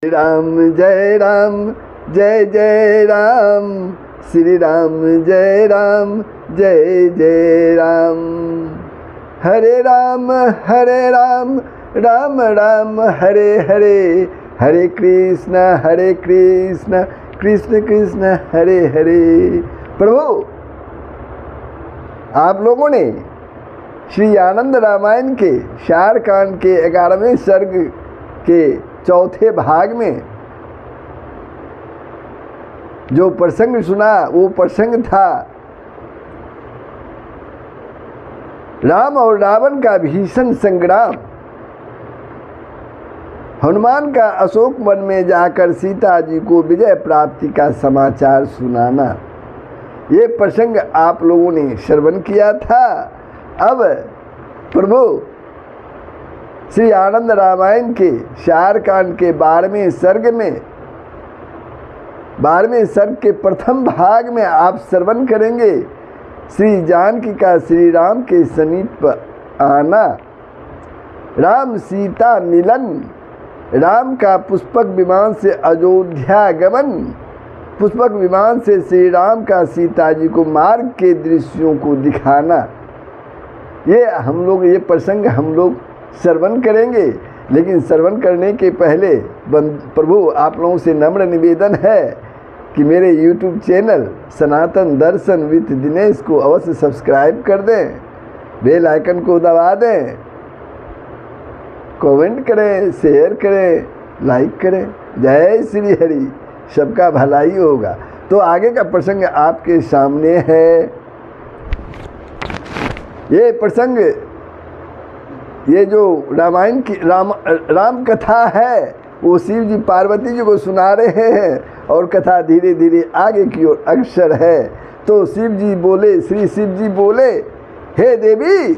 राम जय राम, जय जय राम, श्री राम जय राम, जय जय राम। हरे राम, राम राम हरे हरे, हरे कृष्ण कृष्ण कृष्ण हरे हरे। प्रभु, आप लोगों ने श्री आनंद रामायण के शार कांड के 11वें सर्ग के चौथे भाग में जो प्रसंग सुना, वो प्रसंग था राम और रावण का भीषण संग्राम। हनुमान का अशोक वन में जाकर सीता जी को विजय प्राप्ति का समाचार सुनाना, ये प्रसंग आप लोगों ने श्रवण किया था। अब प्रभु श्री आनंद रामायण के शार कांड के 12वें सर्ग के प्रथम भाग में आप श्रवण करेंगे श्री जानकी का श्री राम के समीप आना, राम सीता मिलन, राम का पुष्पक विमान से अयोध्या गमन, पुष्पक विमान से श्री राम का सीता जी को मार्ग के दृश्यों को दिखाना। ये प्रसंग हम लोग श्रवण करेंगे। लेकिन श्रवण करने के पहले प्रभु आप लोगों से नम्र निवेदन है कि मेरे YouTube channel Sanatan Darshan with Dinesh को अवश्य सब्सक्राइब कर दें, बेल आइकन को दबा दें, कमेंट करें, शेयर करें, लाइक करें। जय श्री हरि, सबका भलाई होगा। तो आगे का प्रसंग आपके सामने है। ये प्रसंग, ये जो रामायण की राम कथा है, वो शिव जी पार्वती जी को सुना रहे हैं और कथा धीरे धीरे आगे की ओर अग्रसर है। तो शिव जी बोले, श्री शिव जी बोले, हे देवी,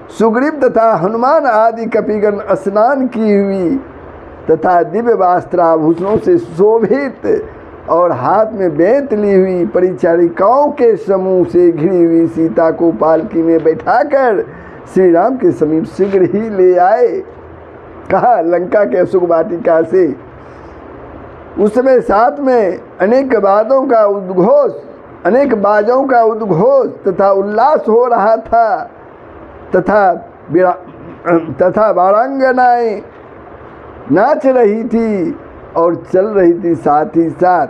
सुग्रीव तथा हनुमान आदि कपिगण स्नान की हुई तथा दिव्य वस्त्राभूषणों से शोभित और हाथ में बेंत ली हुई परिचारिकाओं के समूह से घिरी हुई सीता को पालकी में बैठाकर श्री राम के समीप शीघ्र ही ले आए। कहा, लंका के अशोक वाटिका से। उस समय साथ में अनेक बाजों का उद्घोष तथा उल्लास हो रहा था तथा बारांगनाएं नाच रही थी और चल रही थी साथ ही साथ।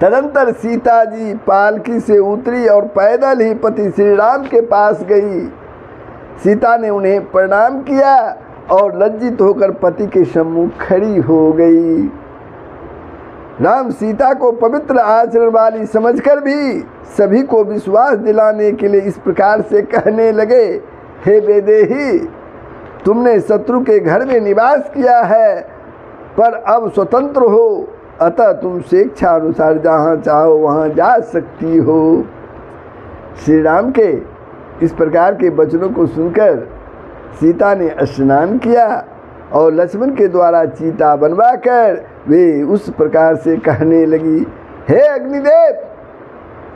तदंतर सीता जी पालकी से उतरी और पैदल ही पति श्री राम के पास गई। सीता ने उन्हें प्रणाम किया और लज्जित होकर पति के सम्मुख खड़ी हो गई। राम सीता को पवित्र आचरण वाली समझकर भी सभी को विश्वास दिलाने के लिए इस प्रकार से कहने लगे, हे वैदेही, तुमने शत्रु के घर में निवास किया है, पर अब स्वतंत्र हो, अतः तुम स्वेच्छा अनुसार जहाँ चाहो वहाँ जा सकती हो। श्री राम के इस प्रकार के वचनों को सुनकर सीता ने स्नान किया और लक्ष्मण के द्वारा चीता बनवाकर वे उस प्रकार से कहने लगी, हे अग्निदेव,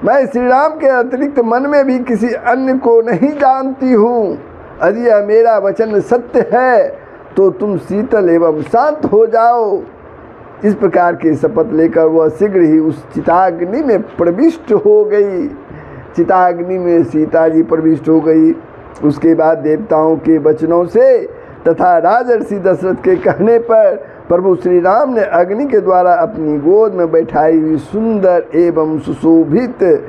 मैं श्री राम के अतिरिक्त मन में भी किसी अन्य को नहीं जानती हूँ। यदि यह मेरा वचन सत्य है तो तुम शीतल एवं शांत हो जाओ। इस प्रकार के शपथ लेकर वह शीघ्र ही उस चिताग्नि में प्रविष्ट हो गई। चिताग्नि में सीता जी प्रविष्ट हो गई। उसके बाद देवताओं के वचनों से तथा राजर्षि दशरथ के कहने पर प्रभु श्री राम ने अग्नि के द्वारा अपनी गोद में बैठाई हुई सुंदर एवं सुशोभित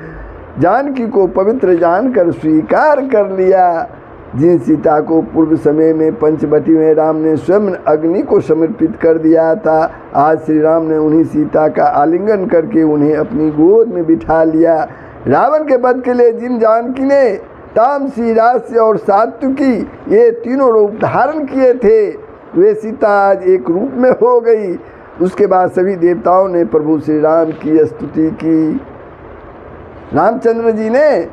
जानकी को पवित्र जानकर स्वीकार कर लिया। जिन सीता को पूर्व समय में पंचवटी में राम ने स्वयं अग्नि को समर्पित कर दिया था, आज श्री राम ने उन्हीं सीता का आलिंगन करके उन्हें अपनी गोद में बिठा लिया। रावण के वध के लिए जिन जानकी ने तामसी, राजसी और सात्विकी ये तीनों रूप धारण किए थे, वे सीता आज एक रूप में हो गई। उसके बाद सभी देवताओं ने प्रभु श्री राम की स्तुति की। रामचंद्र जी ने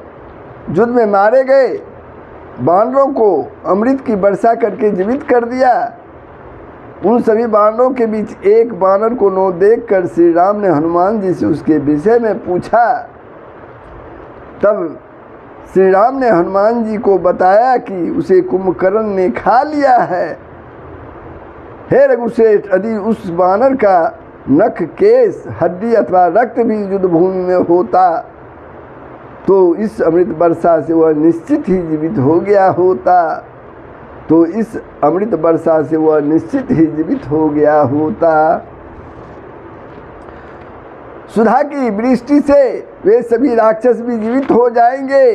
युद्ध में मारे गए बानरों को अमृत की वर्षा करके जीवित कर दिया। उन सभी बानरों के बीच एक बानर को न देखकर श्री राम ने हनुमान जी से उसके विषय में पूछा। तब श्री राम ने हनुमान जी को बताया कि उसे कुंभकर्ण ने खा लिया है। हे रघुश्रेष्ठ, यदि उस वानर का नख, केस, हड्डी अथवा रक्त भी युद्ध भूमि में होता तो इस अमृत वर्षा से वह निश्चित ही जीवित हो गया होता, तो इस अमृत वर्षा से वह निश्चित ही जीवित हो गया होता। सुधा की वृष्टि से वे सभी राक्षस भी जीवित हो जाएंगे।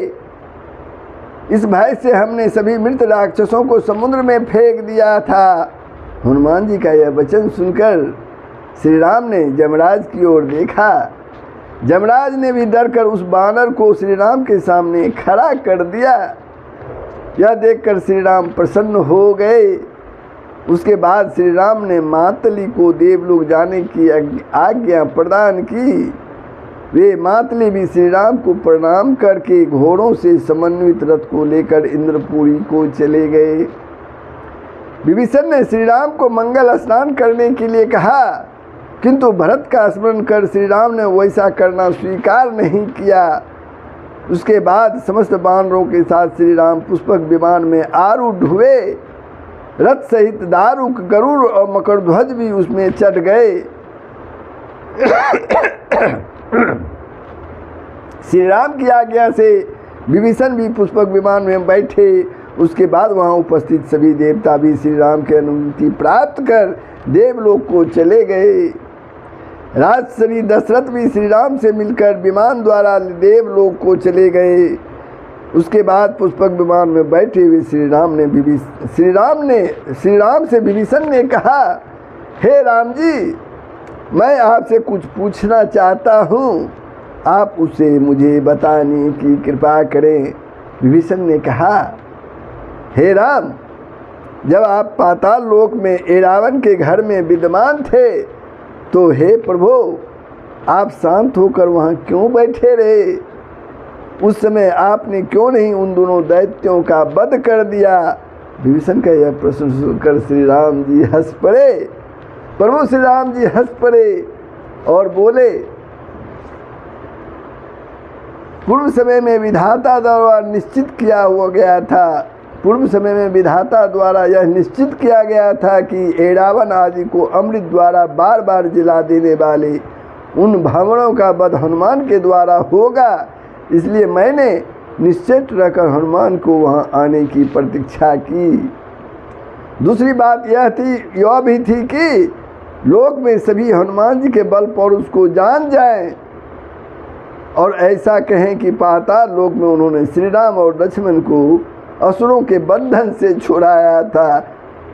इस भय से हमने सभी मृत राक्षसों को समुद्र में फेंक दिया था। हनुमान जी का यह वचन सुनकर श्री राम ने यमराज की ओर देखा। यमराज ने भी डरकर उस बानर को श्री राम के सामने खड़ा कर दिया। यह देखकर श्री राम प्रसन्न हो गए। उसके बाद श्री राम ने मातली को देवलोक जाने की आज्ञा प्रदान की। वे मातली भी श्री राम को प्रणाम करके घोड़ों से समन्वित रथ को लेकर इंद्रपुरी को चले गए। विभीषण ने श्री राम को मंगल स्नान करने के लिए कहा, किंतु भरत का स्मरण कर श्री राम ने वैसा करना स्वीकार नहीं किया। उसके बाद समस्त वानरों के साथ श्री राम पुष्पक विमान में आरूढ़ हुए। रथ सहित दारुक, गरुड़ और मकरध्वज भी उसमें चढ़ गए। श्री राम की आज्ञा से विभीषण भी पुष्पक विमान में बैठे। उसके बाद वहां उपस्थित सभी देवता भी श्री राम की अनुमति प्राप्त कर देवलोक को चले गए। राजश्री दशरथ भी श्री राम से मिलकर विमान द्वारा देवलोक को चले गए। उसके बाद पुष्पक विमान में बैठे हुए श्री राम से विभीषण ने कहा, हे राम जी, मैं आपसे कुछ पूछना चाहता हूँ, आप उसे मुझे बताने की कृपा करें। विभीषण ने कहा, हे राम, जब आप पाताल लोक में एरावन के घर में विद्यमान थे तो हे प्रभु, आप शांत होकर वहाँ क्यों बैठे रहे? उस समय आपने क्यों नहीं उन दोनों दैत्यों का वध कर दिया? विभीषण का यह प्रश्न सुनकर श्री राम जी हंस पड़े। प्रभु श्री राम जी हंस पड़े और बोले, पूर्व समय में विधाता द्वारा निश्चित किया हुआ गया था। पूर्व समय में विधाता द्वारा यह निश्चित किया गया था कि एरावन आदि को अमृत द्वारा बार बार जिला देने वाले उन भ्रमणों का वध हनुमान के द्वारा होगा। इसलिए मैंने निश्चित रहकर हनुमान को वहां आने की प्रतीक्षा की। दूसरी बात यह भी थी कि लोक में सभी हनुमान जी के बल पौरुष को जान जाएं और ऐसा कहें कि पाताल लोक में उन्होंने श्री राम और लक्ष्मण को असुरों के बंधन से छुड़ाया था।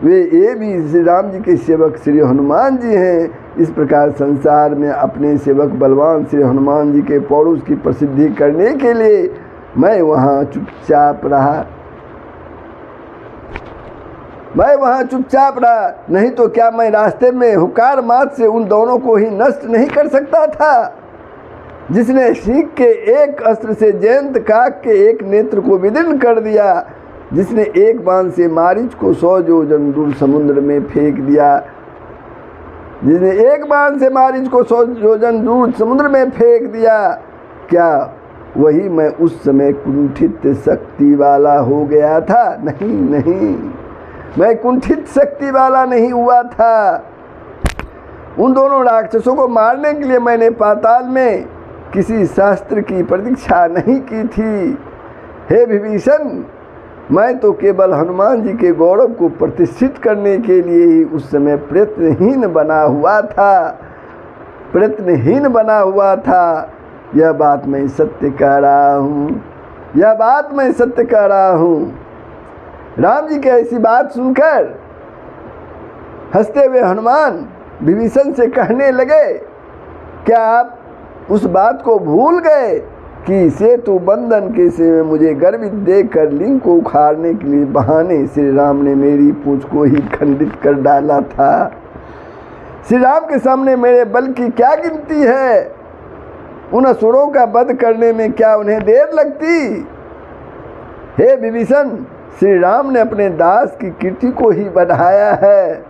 वे ये भी श्री राम जी के सेवक श्री हनुमान जी हैं। इस प्रकार संसार में अपने सेवक बलवान श्री हनुमान जी के पौरुष की प्रसिद्धि करने के लिए मैं वहाँ चुपचाप रहा। नहीं तो क्या मैं रास्ते में हुकार मात से उन दोनों को ही नष्ट नहीं कर सकता था? जिसने शीख के एक अस्त्र से जयंत काक के एक नेत्र को विदीर्ण कर दिया, जिसने एक बाण से मारीच को 100 योजन दूर समुद्र में फेंक दिया, क्या वही मैं उस समय कुंठित शक्ति वाला हो गया था? नहीं, मैं कुंठित शक्ति वाला नहीं हुआ था। उन दोनों राक्षसों को मारने के लिए मैंने पाताल में किसी शास्त्र की प्रतीक्षा नहीं की थी। हे विभीषण, मैं तो केवल हनुमान जी के गौरव को प्रतिष्ठित करने के लिए ही उस समय प्रयत्नहीन बना हुआ था। यह बात मैं सत्य कह रहा हूँ। राम जी की ऐसी बात सुनकर हंसते हुए हनुमान विभीषण से कहने लगे, क्या आप उस बात को भूल गए कि सेतु बंधन के समय मुझे गर्वित देखकर लिंग को उखाड़ने के लिए बहाने श्री राम ने मेरी पूंछ को ही खंडित कर डाला था? श्री राम के सामने मेरे बल की क्या गिनती है? उन असुरों का वध करने में क्या उन्हें देर लगती? हे विभीषण, श्री राम ने अपने दास की कीर्ति को ही बढ़ाया है।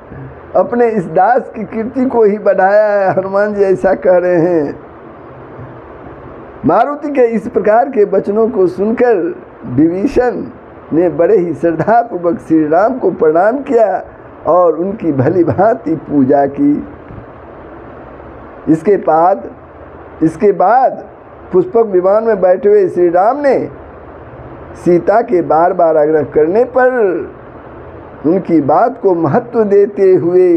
हनुमान जी ऐसा कह रहे हैं। मारुति के इस प्रकार के वचनों को सुनकर विभीषण ने बड़े ही श्रद्धापूर्वक श्री राम को प्रणाम किया और उनकी भली भांति पूजा की। इसके बाद पुष्पक विमान में बैठे हुए श्री राम ने सीता के बार बार आग्रह करने पर उनकी बात को महत्व देते हुए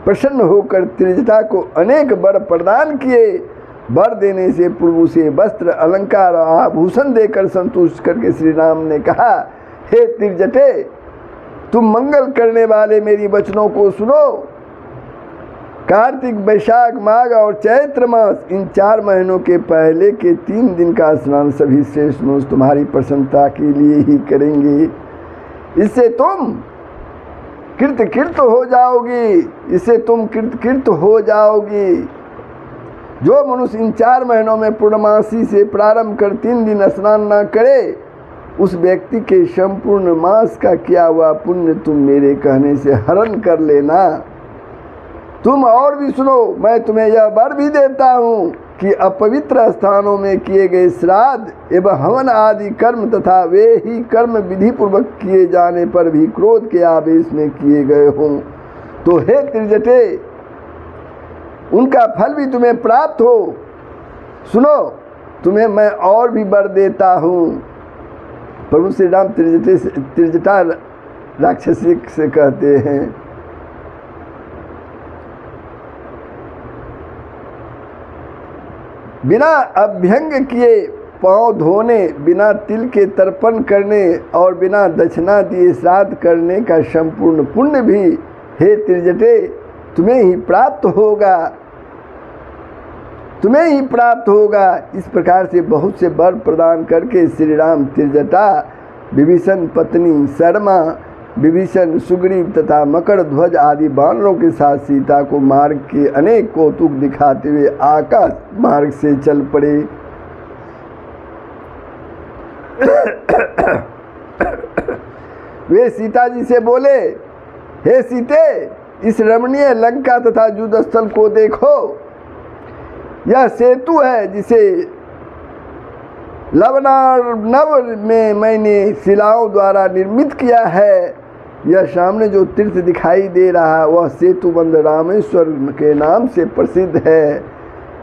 प्रसन्न होकर त्रिजटा को अनेक वर प्रदान किए। वर देने से पूर्व उसे वस्त्र अलंकार और आभूषण देकर संतुष्ट करके श्री राम ने कहा, हे त्रिजटे, तुम मंगल करने वाले मेरी वचनों को सुनो। कार्तिक, वैशाख, माघ और चैत्र मास, इन 4 महीनों के पहले के 3 दिन का स्नान सभी श्रेष्ठ मनुष्य तुम्हारी प्रसन्नता के लिए ही करेंगे। इससे तुम कृत हो जाओगी। जो मनुष्य इन 4 महीनों में पूर्णमासी से प्रारंभ कर 3 दिन स्नान न करे, उस व्यक्ति के संपूर्ण मास का किया हुआ पुण्य तुम मेरे कहने से हरण कर लेना। तुम और भी सुनो, मैं तुम्हें यह वर भी देता हूँ कि अपवित्र स्थानों में किए गए श्राद्ध एवं हवन आदि कर्म तथा वे ही कर्म विधि पूर्वक किए जाने पर भी क्रोध के आवेश में किए गए हों, तो हे त्रिजटे, उनका फल भी तुम्हें प्राप्त हो। सुनो, तुम्हें मैं और भी वर देता हूँ। प्रभु श्री राम त्रिजटा राक्षसी से कहते हैं, बिना अभ्यंग किए पाँव धोने, बिना तिल के तर्पण करने और बिना दक्षिणा दिए श्राद्ध करने का संपूर्ण पुण्य भी, हे त्रिजटे, तुम्हें ही प्राप्त होगा। इस प्रकार से बहुत से वर प्रदान करके श्री राम त्रिजटा, विभीषण पत्नी शर्मा, विभीषण, सुग्रीव तथा मकर ध्वज आदि वानरों के साथ सीता को मार्ग के अनेक कौतुक दिखाते हुए आकाश मार्ग से चल पड़े। वे सीता जी से बोले, हे सीते, इस रमणीय लंका तथा युद्ध स्थल को देखो। यह सेतु है जिसे लवणार्णव में मैंने शिलाओं द्वारा निर्मित किया है। यह सामने जो तीर्थ दिखाई दे रहा है वह सेतुबंध रामेश्वर के नाम से प्रसिद्ध है।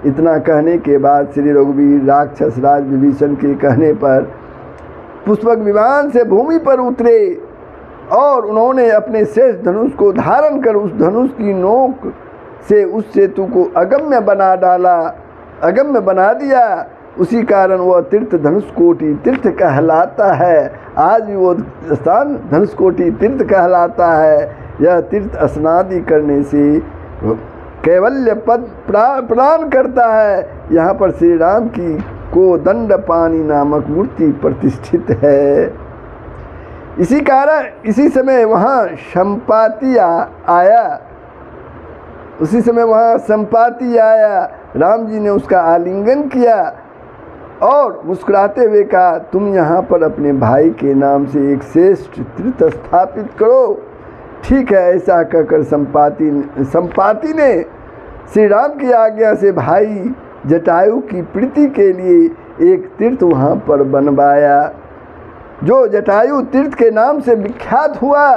इतना कहने के बाद श्री रघुवीर राक्षस राज विभीषण के कहने पर पुष्पक विमान से भूमि पर उतरे और उन्होंने अपने शेष धनुष को धारण कर उस धनुष की नोक से उस सेतु को अगम्य बना दिया। उसी कारण वह तीर्थ धनुषकोटि तीर्थ कहलाता है। आज भी वो स्थान धनुषकोटि तीर्थ कहलाता है। यह तीर्थ स्नादि करने से कैवल्य पद प्रदान करता है। यहाँ पर श्री राम की कोदंडपाणि नामक मूर्ति प्रतिष्ठित है। इसी समय वहाँ संपाति आया। राम जी ने उसका आलिंगन किया और मुस्कुराते हुए कहा, तुम यहाँ पर अपने भाई के नाम से एक श्रेष्ठ तीर्थ स्थापित करो। ठीक है, ऐसा कहकर संपाति ने श्री राम की आज्ञा से भाई जटायु की प्रीति के लिए एक तीर्थ वहाँ पर बनवाया, जो जटायु तीर्थ के नाम से विख्यात हुआ।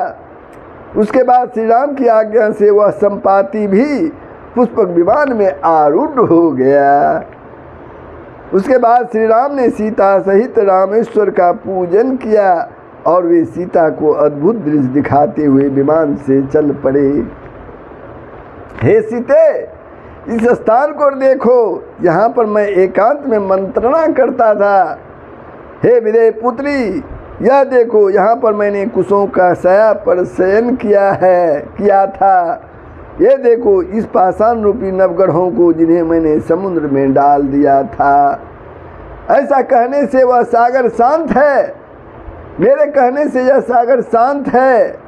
उसके बाद श्री राम की आज्ञा से वह संपाति भी पुष्पक विमान में आरूढ़ हो गया। उसके बाद श्री राम ने सीता सहित रामेश्वर का पूजन किया और वे सीता को अद्भुत दृश्य दिखाते हुए विमान से चल पड़े। हे सीते, इस स्थान को देखो, यहाँ पर मैं एकांत में मंत्रणा करता था। हे विदेह पुत्री, यह देखो, यहाँ पर मैंने कुशों का शया पर शयन किया था। ये देखो इस पाषाण रूपी नवग्रहों को जिन्हें मैंने समुद्र में डाल दिया था। ऐसा कहने से वह सागर शांत है। मेरे कहने से यह सागर शांत है,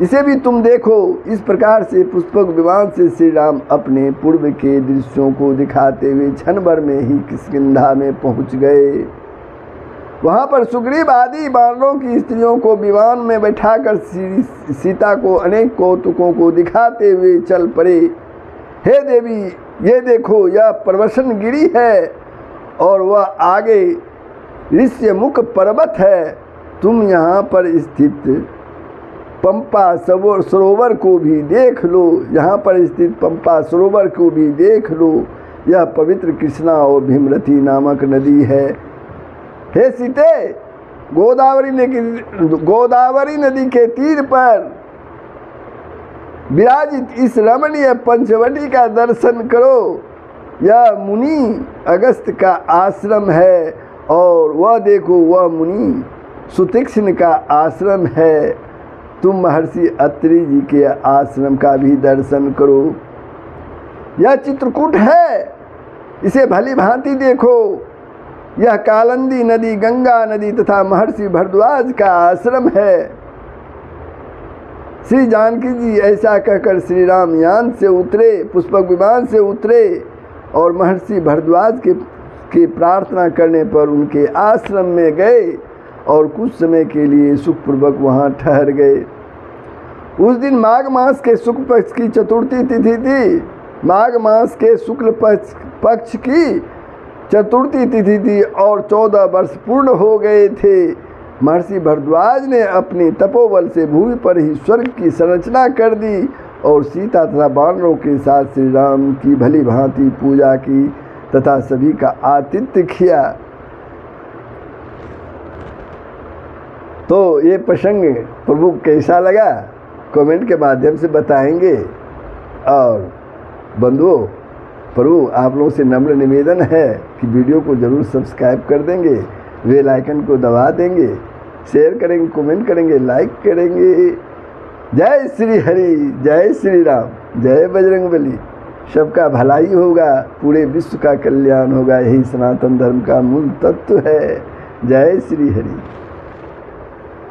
इसे भी तुम देखो। इस प्रकार से पुष्पक विमान से श्री राम अपने पूर्व के दृश्यों को दिखाते हुए क्षण भर में ही किष्किंधा में पहुंच गए। वहाँ पर सुग्रीव आदि वानरों की स्त्रियों को विमान में बैठाकर सीता को अनेक कौतुकों को दिखाते हुए चल पड़े। हे देवी, ये देखो, यह प्रवसन गिरी है और वह आगे ऋष्यमुख पर्वत है। तुम यहाँ पर स्थित पंपा सरोवर को भी देख लो, यहाँ पर स्थित पंपा सरोवर को भी देख लो, यह पवित्र कृष्णा और भीमरथी नामक नदी है। हे सीते, गोदावरी नदी के तीर पर विराजित इस रमणीय पंचवटी का दर्शन करो। यह मुनि अगस्त का आश्रम है और वह देखो, वह मुनि सुतीक्ष्ण का आश्रम है। तुम महर्षि अत्रि जी के आश्रम का भी दर्शन करो। यह चित्रकूट है, इसे भली भांति देखो। यह कालिंदी नदी, गंगा नदी तथा महर्षि भरद्वाज का आश्रम है। श्री जानकी जी ऐसा कहकर श्री राम यान से उतरे, पुष्पक विमान से उतरे और महर्षि भरद्वाज के प्रार्थना करने पर उनके आश्रम में गए और कुछ समय के लिए सुखपूर्वक वहाँ ठहर गए। उस दिन माघ मास के शुक्ल पक्ष की चतुर्थी तिथि थी। माघ मास के शुक्ल पक्ष की चतुर्थी तिथि थी और 14 वर्ष पूर्ण हो गए थे। महर्षि भरद्वाज ने अपने तपोबल से भूमि पर ही स्वर्ग की संरचना कर दी और सीता तथा वानरों के साथ श्री राम की भली भांति पूजा की तथा सभी का आतिथ्य किया। तो ये प्रसंग प्रभु कैसा लगा कमेंट के माध्यम से बताएंगे। और बंधुओं, प्रभु आप लोगों से नम्र निवेदन है कि वीडियो को ज़रूर सब्सक्राइब कर देंगे, बेल आइकन को दबा देंगे, शेयर करेंगे, कमेंट करेंगे, लाइक करेंगे। जय श्री हरि, जय श्री राम, जय बजरंगबली। सबका भलाई होगा, पूरे विश्व का कल्याण होगा, यही सनातन धर्म का मूल तत्व है। जय श्री हरि।